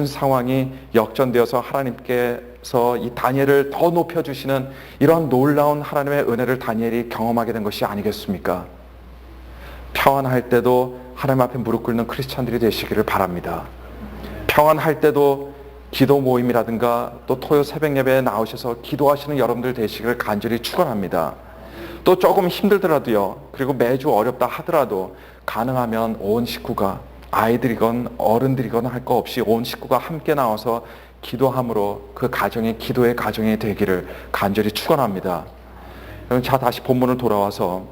상황이 역전되어서 하나님께서 이 다니엘을 더 높여주시는 이런 놀라운 하나님의 은혜를 다니엘이 경험하게 된 것이 아니겠습니까? 평안할 때도 하나님 앞에 무릎 꿇는 크리스찬들이 되시기를 바랍니다. 평안할 때도 기도 모임이라든가 또 토요 새벽 예배에 나오셔서 기도하시는 여러분들 되시기를 간절히 축원합니다. 또 조금 힘들더라도요, 그리고 매주 어렵다 하더라도 가능하면 온 식구가, 아이들이건 어른들이건 할 거 없이 온 식구가 함께 나와서 기도함으로 그 가정이 기도의 가정이 되기를 간절히 축원합니다. 자, 다시 본문을 돌아와서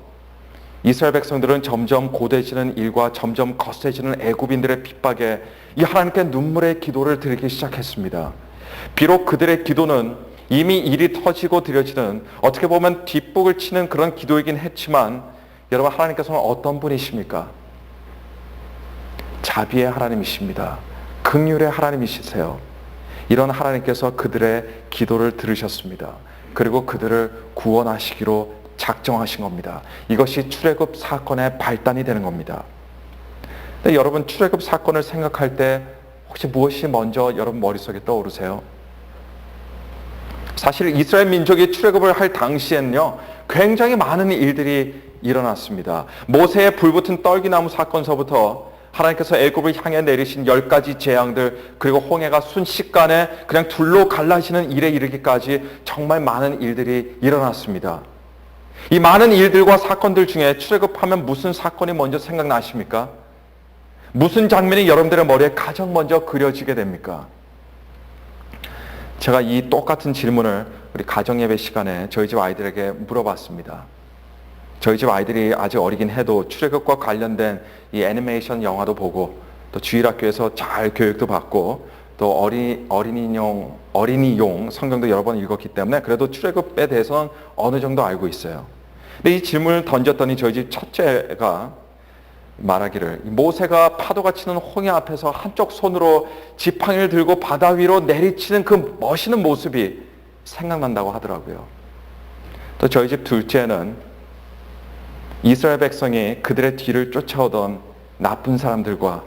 이스라엘 백성들은 점점 고대지는 일과 점점 거세지는 애굽인들의 핍박에 이 하나님께 눈물의 기도를 드리기 시작했습니다. 비록 그들의 기도는 이미 일이 터지고 드려지는, 어떻게 보면 뒷북을 치는 그런 기도이긴 했지만, 여러분, 하나님께서는 어떤 분이십니까? 자비의 하나님이십니다. 긍휼의 하나님이시세요. 이런 하나님께서 그들의 기도를 들으셨습니다. 그리고 그들을 구원하시기로 작정하신 겁니다. 이것이 출애굽 사건의 발단이 되는 겁니다. 근데 여러분, 출애굽 사건을 생각할 때 혹시 무엇이 먼저 여러분 머릿속에 떠오르세요? 사실 이스라엘 민족이 출애굽을 할 당시에는요, 굉장히 많은 일들이 일어났습니다. 모세의 불붙은 떨기나무 사건서부터 하나님께서 애굽을 향해 내리신 10가지 재앙들, 그리고 홍해가 순식간에 그냥 둘로 갈라지는 일에 이르기까지 정말 많은 일들이 일어났습니다. 이 많은 일들과 사건들 중에 출애굽하면 무슨 사건이 먼저 생각나십니까? 무슨 장면이 여러분들의 머리에 가장 먼저 그려지게 됩니까? 제가 이 똑같은 질문을 우리 가정예배 시간에 저희 집 아이들에게 물어봤습니다. 저희 집 아이들이 아직 어리긴 해도 출애굽과 관련된 이 애니메이션 영화도 보고, 또 주일학교에서 잘 교육도 받고, 또 어린이용 성경도 여러 번 읽었기 때문에 그래도 출애굽에 대해서는 어느 정도 알고 있어요. 근데 이 질문을 던졌더니 저희 집 첫째가 말하기를, 모세가 파도가 치는 홍해 앞에서 한쪽 손으로 지팡이를 들고 바다 위로 내리치는 그 멋있는 모습이 생각난다고 하더라고요. 또 저희 집 둘째는 이스라엘 백성이 그들의 뒤를 쫓아오던 나쁜 사람들과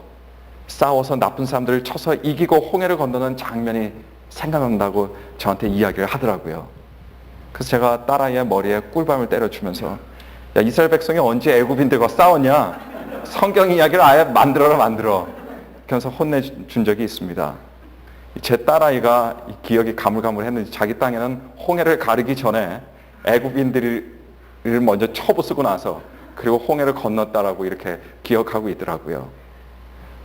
싸워서 나쁜 사람들을 쳐서 이기고 홍해를 건너는 장면이 생각난다고 저한테 이야기를 하더라고요. 그래서 제가 딸아이의 머리에 꿀밤을 때려주면서, 야, 이스라엘 백성이 언제 애굽인들과 싸웠냐? 성경 이야기를 아예 만들어. 그래서 혼내준 적이 있습니다. 제 딸아이가 기억이 가물가물했는지 자기 땅에는 홍해를 가르기 전에 애굽인들을 먼저 쳐부수고 나서 그리고 홍해를 건넜다라고 이렇게 기억하고 있더라고요.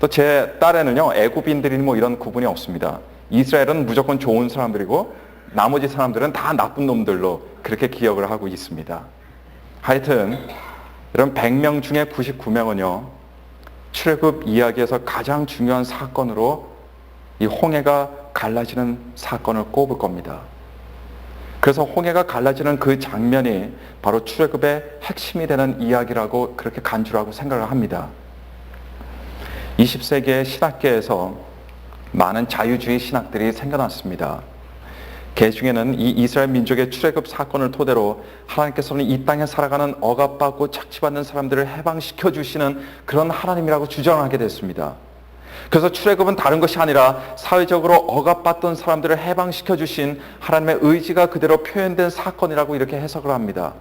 또 제 딸에는요, 애굽인들이 뭐 이런 구분이 없습니다. 이스라엘은 무조건 좋은 사람들이고 나머지 사람들은 다 나쁜 놈들로 그렇게 기억을 하고 있습니다. 하여튼 이런 100명 중에 99명은요, 출애굽 이야기에서 가장 중요한 사건으로 이 홍해가 갈라지는 사건을 꼽을 겁니다. 그래서 홍해가 갈라지는 그 장면이 바로 출애굽의 핵심이 되는 이야기라고 그렇게 간주하고 생각을 합니다. 20세기의 신학계에서 많은 자유주의 신학들이 생겨났습니다. 그 중에는 이 이스라엘 민족의 출애굽 사건을 토대로 하나님께서는 이 땅에 살아가는 억압받고 착취받는 사람들을 해방시켜 주시는 그런 하나님이라고 주장하게 됐습니다. 그래서 출애굽은 다른 것이 아니라 사회적으로 억압받던 사람들을 해방시켜 주신 하나님의 의지가 그대로 표현된 사건이라고 이렇게 해석을 합니다.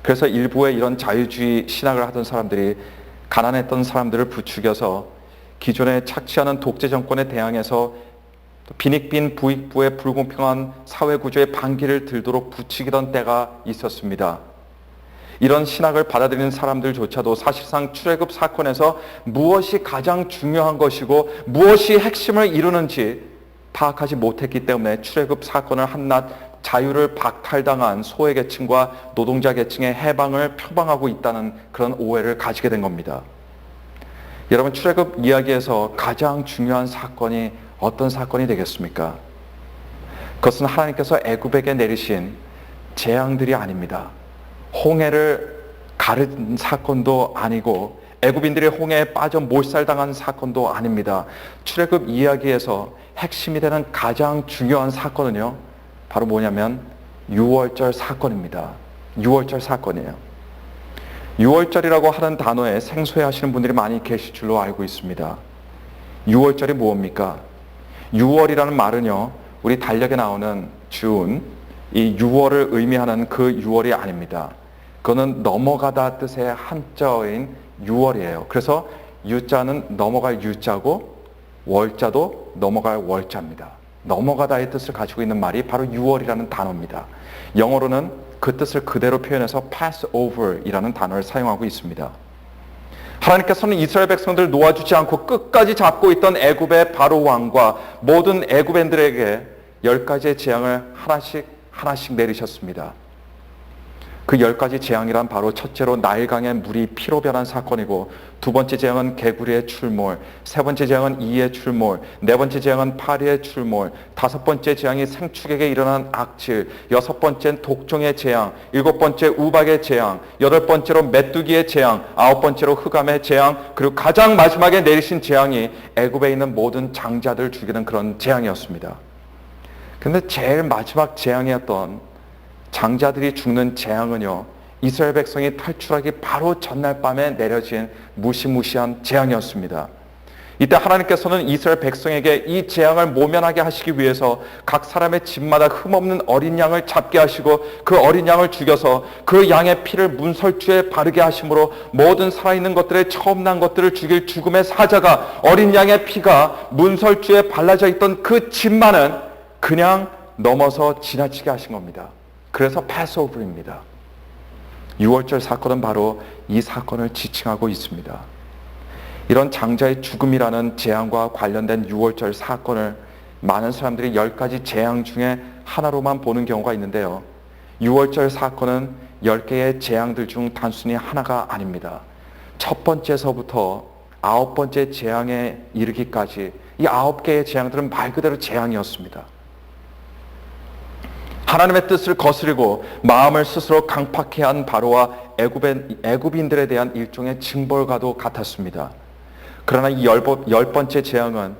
그래서 일부의 이런 자유주의 신학을 하던 사람들이 가난했던 사람들을 부추겨서 기존에 착취하는 독재 정권에 대항해서 빈익빈 부익부의 불공평한 사회구조의 반기를 들도록 부추기던 때가 있었습니다. 이런 신학을 받아들이는 사람들조차도 사실상 출애굽 사건에서 무엇이 가장 중요한 것이고 무엇이 핵심을 이루는지 파악하지 못했기 때문에 출애굽 사건을 한낱 자유를 박탈당한 소외계층과 노동자 계층의 해방을 표방하고 있다는 그런 오해를 가지게 된 겁니다. 여러분, 출애굽 이야기에서 가장 중요한 사건이 어떤 사건이 되겠습니까? 그것은 하나님께서 애굽에게 내리신 재앙들이 아닙니다. 홍해를 가른 사건도 아니고 애굽인들이 홍해에 빠져 몰살당한 사건도 아닙니다. 출애굽 이야기에서 핵심이 되는 가장 중요한 사건은요, 바로 뭐냐면 6월절 사건입니다. 6월절 사건이에요. 6월절이라고 하는 단어에 생소해 하시는 분들이 많이 계실 줄로 알고 있습니다. 6월절이 무엇입니까? 6월이라는 말은요, 우리 달력에 나오는 준, 이 6월을 의미하는 그 6월이 아닙니다. 그거는 넘어가다 뜻의 한자어인 6월이에요. 그래서 유자는 넘어갈 유자고 월자도 넘어갈 월자입니다. 넘어가다의 뜻을 가지고 있는 말이 바로 6월이라는 단어입니다. 영어로는 그 뜻을 그대로 표현해서 Passover이라는 단어를 사용하고 있습니다. 하나님께서는 이스라엘 백성들을 놓아주지 않고 끝까지 잡고 있던 애굽의 바로 왕과 모든 애굽인들에게 10가지의 재앙을 하나씩 내리셨습니다. 그 10가지 재앙이란 바로 첫째로 나일강의 물이 피로 변한 사건이고, 두 번째 재앙은 개구리의 출몰, 세 번째 재앙은 이의 출몰, 네 번째 재앙은 파리의 출몰, 다섯 번째 재앙이 생축에게 일어난 악질, 여섯 번째는 독종의 재앙, 일곱 번째 우박의 재앙, 여덟 번째로 메뚜기의 재앙, 아홉 번째로 흑암의 재앙, 그리고 가장 마지막에 내리신 재앙이 애굽에 있는 모든 장자들을 죽이는 그런 재앙이었습니다. 그런데 제일 마지막 재앙이었던 장자들이 죽는 재앙은요, 이스라엘 백성이 탈출하기 바로 전날 밤에 내려진 무시무시한 재앙이었습니다. 이때 하나님께서는 이스라엘 백성에게 이 재앙을 모면하게 하시기 위해서 각 사람의 집마다 흠없는 어린 양을 잡게 하시고, 그 어린 양을 죽여서 그 양의 피를 문설주에 바르게 하심으로 모든 살아있는 것들의 처음 난 것들을 죽일 죽음의 사자가, 어린 양의 피가 문설주에 발라져 있던 그 집만은 그냥 넘어서 지나치게 하신 겁니다. 그래서 패스오버입니다. 6월절 사건은 바로 이 사건을 지칭하고 있습니다. 이런 장자의 죽음이라는 재앙과 관련된 6월절 사건을 많은 사람들이 10가지 재앙 중에 하나로만 보는 경우가 있는데요. 6월절 사건은 10개의 재앙들 중 단순히 하나가 아닙니다. 첫 번째서부터 9번째 재앙에 이르기까지 이 9개의 재앙들은 말 그대로 재앙이었습니다. 하나님의 뜻을 거스르고 마음을 스스로 강팍해 한 바로와 애굽인들에 대한 일종의 징벌과도 같았습니다. 그러나 이 10번째 재앙은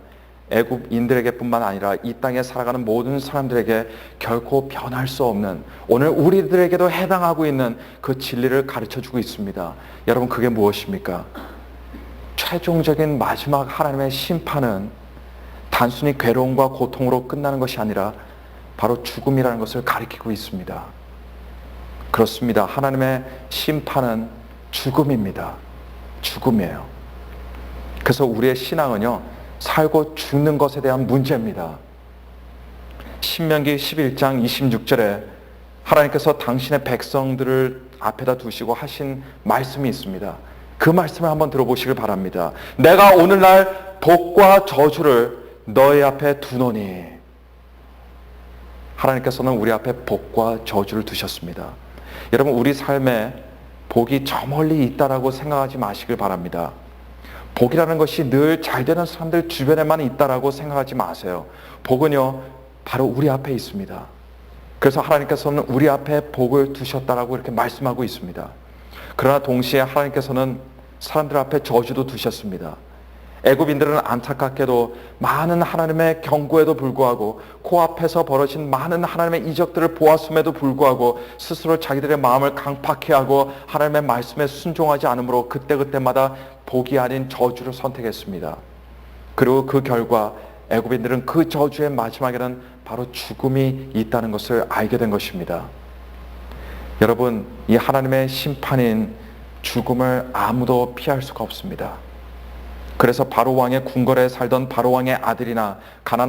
애굽인들에게뿐만 아니라 이 땅에 살아가는 모든 사람들에게 결코 변할 수 없는, 오늘 우리들에게도 해당하고 있는 그 진리를 가르쳐주고 있습니다. 여러분, 그게 무엇입니까? 최종적인 마지막 하나님의 심판은 단순히 괴로움과 고통으로 끝나는 것이 아니라 바로 죽음이라는 것을 가리키고 있습니다. 그렇습니다. 하나님의 심판은 죽음입니다. 죽음이에요. 그래서 우리의 신앙은요, 살고 죽는 것에 대한 문제입니다. 신명기 11장 26절에 하나님께서 당신의 백성들을 앞에다 두시고 하신 말씀이 있습니다. 그 말씀을 한번 들어보시길 바랍니다. 내가 오늘날 복과 저주를 너희 앞에 두노니. 하나님께서는 우리 앞에 복과 저주를 두셨습니다. 여러분, 우리 삶에 복이 저 멀리 있다라고 생각하지 마시길 바랍니다. 복이라는 것이 늘 잘 되는 사람들 주변에만 있다라고 생각하지 마세요. 복은요, 바로 우리 앞에 있습니다. 그래서 하나님께서는 우리 앞에 복을 두셨다라고 이렇게 말씀하고 있습니다. 그러나 동시에 하나님께서는 사람들 앞에 저주도 두셨습니다. 애굽인들은 안타깝게도 많은 하나님의 경고에도 불구하고, 코앞에서 벌어진 많은 하나님의 이적들을 보았음에도 불구하고 스스로 자기들의 마음을 강팍해 하고 하나님의 말씀에 순종하지 않으므로 그때그때마다 복이 아닌 저주를 선택했습니다. 그리고 그 결과 애굽인들은 그 저주의 마지막에는 바로 죽음이 있다는 것을 알게 된 것입니다. 여러분, 이 하나님의 심판인 죽음을 아무도 피할 수가 없습니다. 그래서 바로 왕의 궁궐에 살던 바로 왕의 아들이나 가난